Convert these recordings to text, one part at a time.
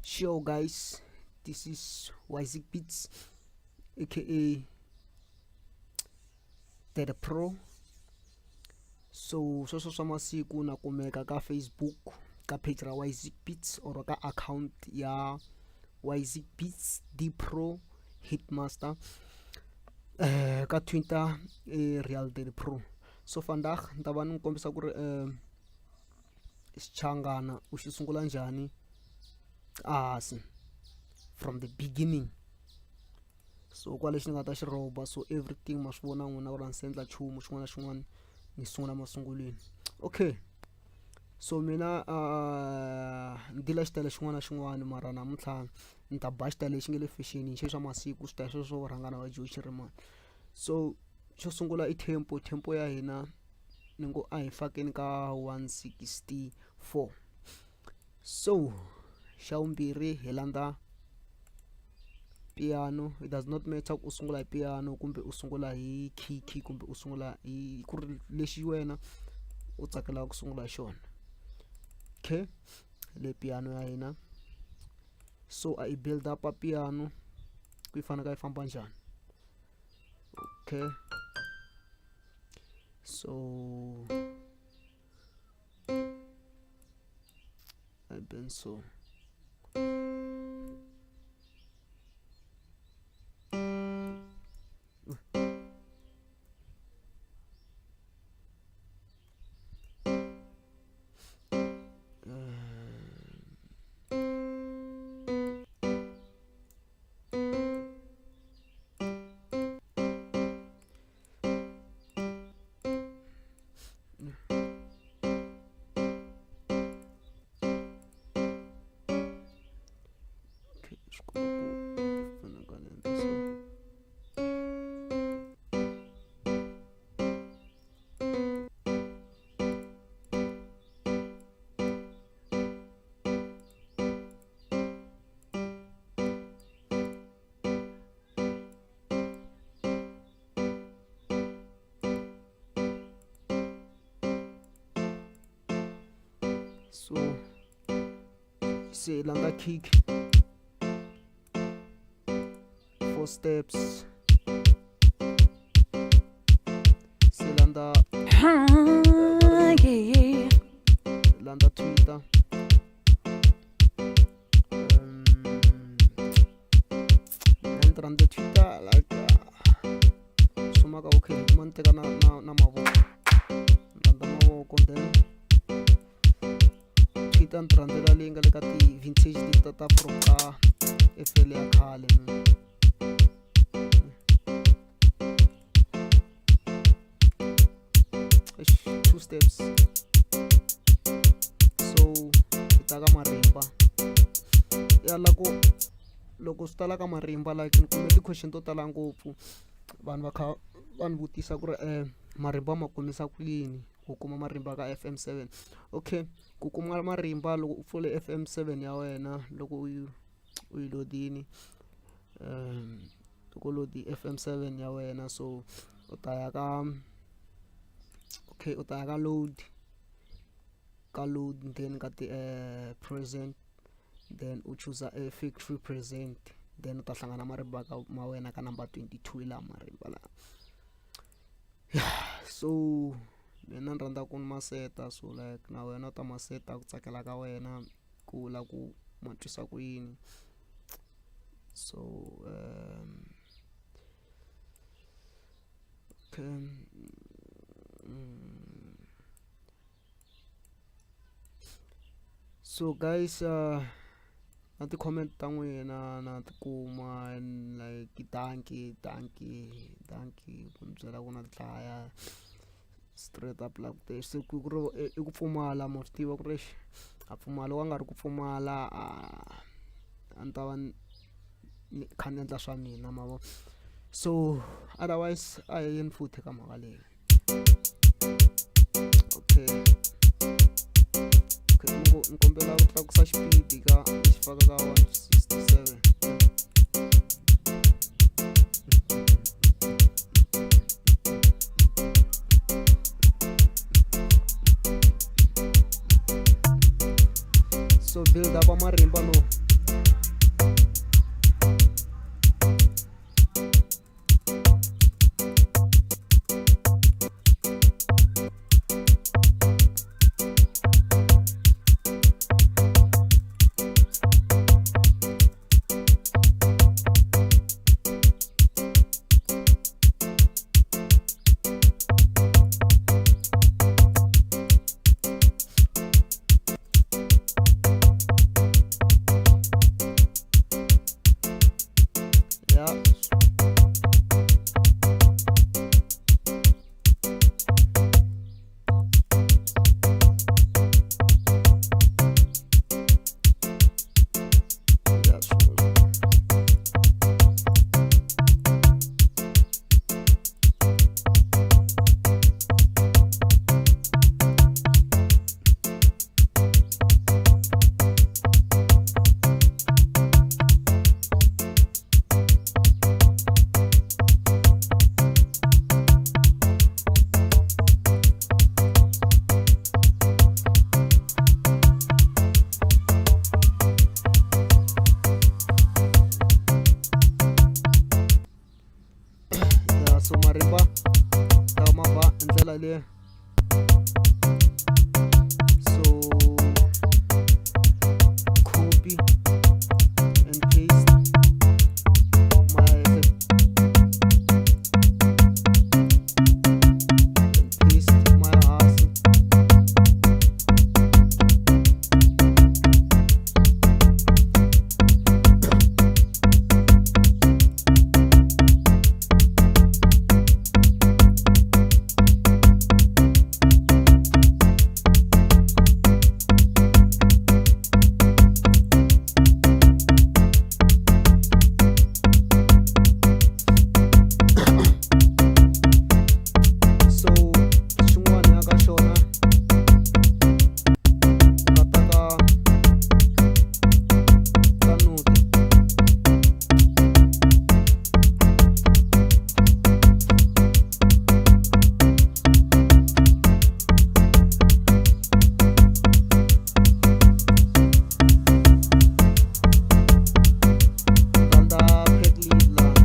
Sure, guys, this is Isaac Beats, aka Ted Pro. So sweswo swa masiku na kumeka ka Facebook ka page ra Isaac Beats or ka account ya Isaac Beats D Pro Hitmaster, ka Twitter Real Ted Pro. So vandag ni ta va ni kombisa ku ri xichangana u xi sungula njhani hansi from the beginning. So kwa lexi ni nga ta xi roba, so everything ma swi vona n'wina ku ri ni se endla nchumu xin'wana na xin'wana ni sungula masungulweni. Okay, so mina ni dila xitayile xin'wana na xin'wana, mara namuntlha ni ta ba xitayile lexi nge le fashion hi swa masiku, switayile sweswo swo rhangana va Joe Shirimani. So xo sungula i tempo ya hina ni ngo a hi fakeni ka 164. So xa vumbirhi hi landza piano. It does not matter ku u sungula hi piano kumbe u sungula hi key kumbe u sungula hi ku ri lexi wena u tsakelaka ku sungula xona. Okay, le piano ya hina. So I build up a piano ku yi fanele yi famba njhani. Okay, so I've been so say landa kick 4 steps, say landa landa Twitter, landa Twitter like sumaka. Okay, manteka na mavoko, landa mavoko, then Twitter ni rhandzela leyi nga le ka ti vintage data ta from ka FL ya khale. 2 steps. So hi ta ka marimba ya loko swi tala ka marimba, like ni kume ti-question to tala ngopfu, vanhu va ni vutisa ku ri marimba ma kumisa ku yini, ku kuma marimba ka FM7. Okay, ku kuma marimba loko u pfule FM7 ya wena, loko u yi loadini, loko load FM7 ya wena, so u ta ya ka load then ka ti present, then u choose a factory present, then u ta hlangana marimba ma wena ka number 22 la marimba la. So mina ni rhandza ku ni maseta, so like na wena u ta maseta ku tsakela ka wena ku la ku ma twisa ku yini. So okay, so guys, na ti-comment ta n'wina na ti kuma, and like danki ku ni byela ku na dlaya straight up like this. Se ku ri i ku pfumala, ma swi tiva ku ri a pfumala, loko a nga ri ku pfumala a ni ta va ni kha ni endla swa mina ma vo. So otherwise a hi yeni futhi ka mhaka leyi. Okay, ni kombela ku tlakusa xipidi ka xi faka ka 167. So build up a marimba no Yeah. Yeah, sure. Yeah, so marimba ta mava hi ndlela leyi. So copy and paste my and paste my house. So xin'wana ya ka xona u nga ta ka noti. Landza pet lead laha.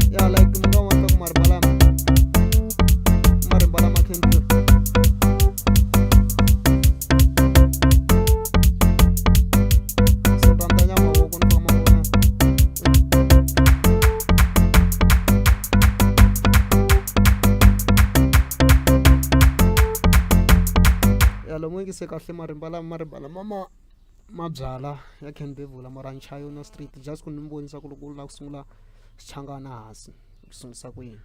Yeah, like mga wanta ko marimbala makhendir. So tandanya mavoko ni famba vona. Ya lomu yingise kahle marimbala mabyala ya Ken Bevula mara ni chayo na street just ku ni mi vonisa ku loko u lava ku sungula xichangana hansi ku sungisa ku yini.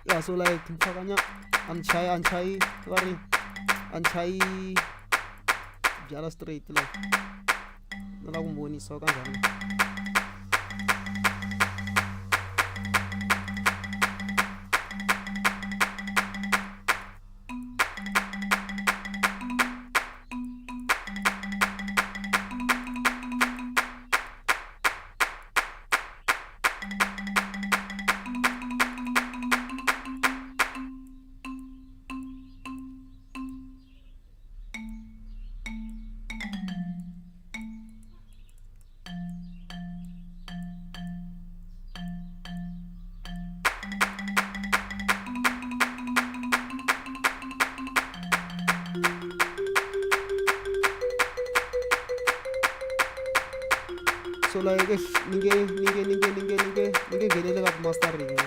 Yeah, so like mfakanya anchai gari anchai jala straight like nala kumbonisa kanjani. So like if ninge venele ka mastering.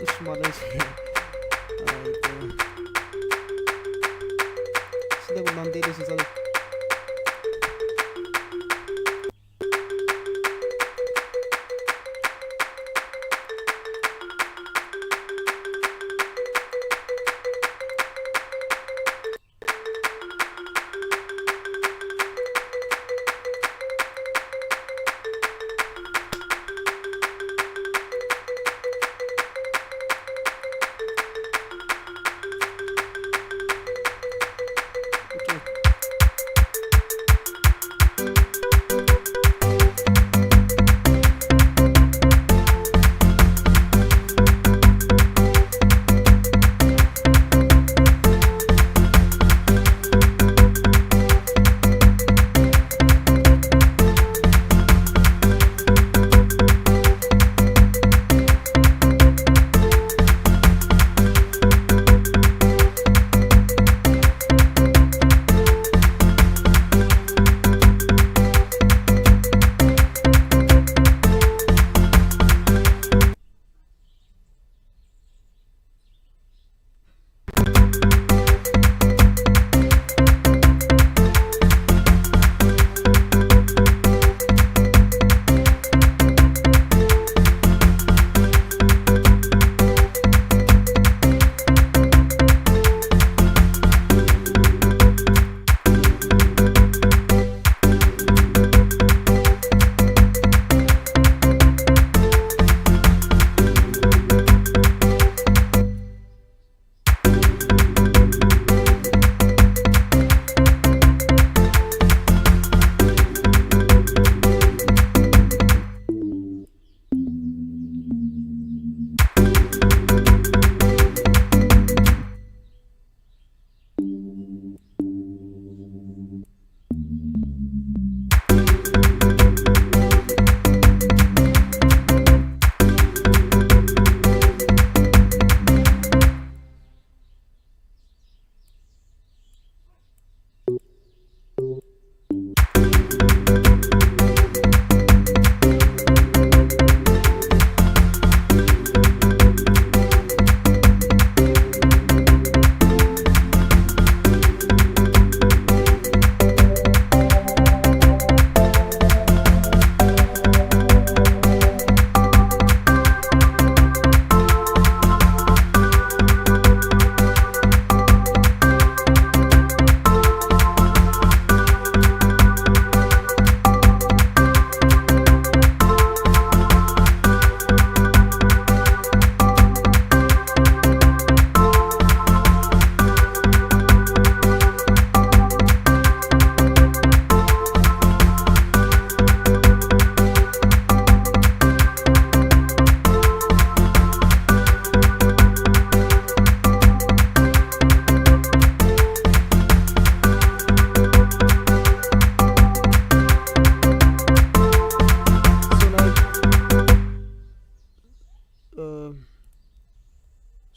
Ish malaj. Sida bunande de sisal.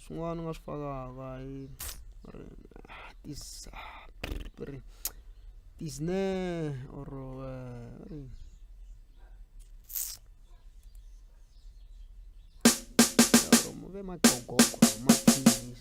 swin'wana nga swi fakaka i snare or muve magogogo mathini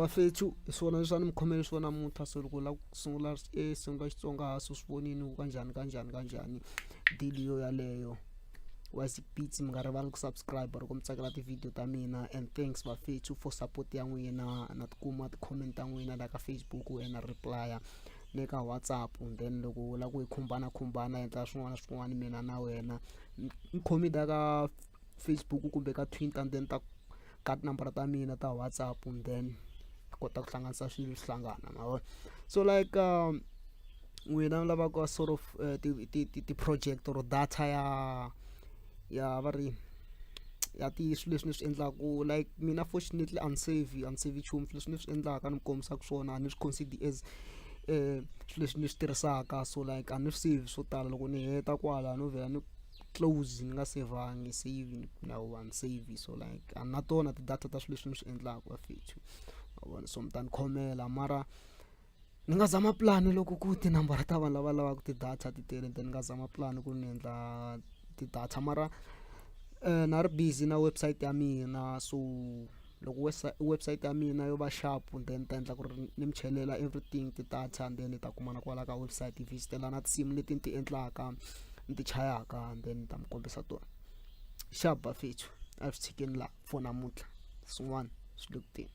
bafethu iswona leswi ni mi khomele swona namuntlha se loko la ku sungula sungula Xitsonga ha swi vonini kanjhani deal yo yaleyo wa Beats. Mi nga rivali ku subscribe loko mi tsakela ti-video ta mina, and thanks vafethu for support ya n'wina, na tikuma ti-comment ta n'wina la ka Facebook na replya le ka WhatsApp. Then loko u lava ku hi khumbana endla swin'wana na swin'wana mina na wena, ni khomita ka Facebook kumbe ka Twitter, and then ka tinambara ta mina ta WhatsApp, and then kota ku hlanganisa swilo swi hlangana ma vona. So like n'wina mi lava ku sort of ti-project or data ya va ri ya swilo leswi ni swi endlaku, like mina fortunately unsave nchumu. Swilo leswi ni swi endlaka ni mi kombisaka swona a ni swi consider as swilo leswi ni swi tirhisaka. So like a ni swi save swo tala, loko ni heta kwala no vhela ni close ni nga saveangi, save now unsave. So like a na tona ti-data ta swilo leswi ni swi endlaka vafethu ma vona. So mi ta ni khomela, mara ni nga zama plan loko ku tinambara ta vanhu lava lavaka ti-data ti tele, then ni nga zama plan ku ni endla ti-data, mara na ri busy na website ya mina. So loko website ya mina yo va sharp, then ta endla ku ri ni mi chelela everything ti-data, and then ni ta kumana kwala ka website, visitela na tinsimu leti ni ti endlaka ni ti chayaka, and then ni ta mi kombisa tona sharp bafethu. A swi tshikeni la for namuntlha, swin'wana swi le ku teni.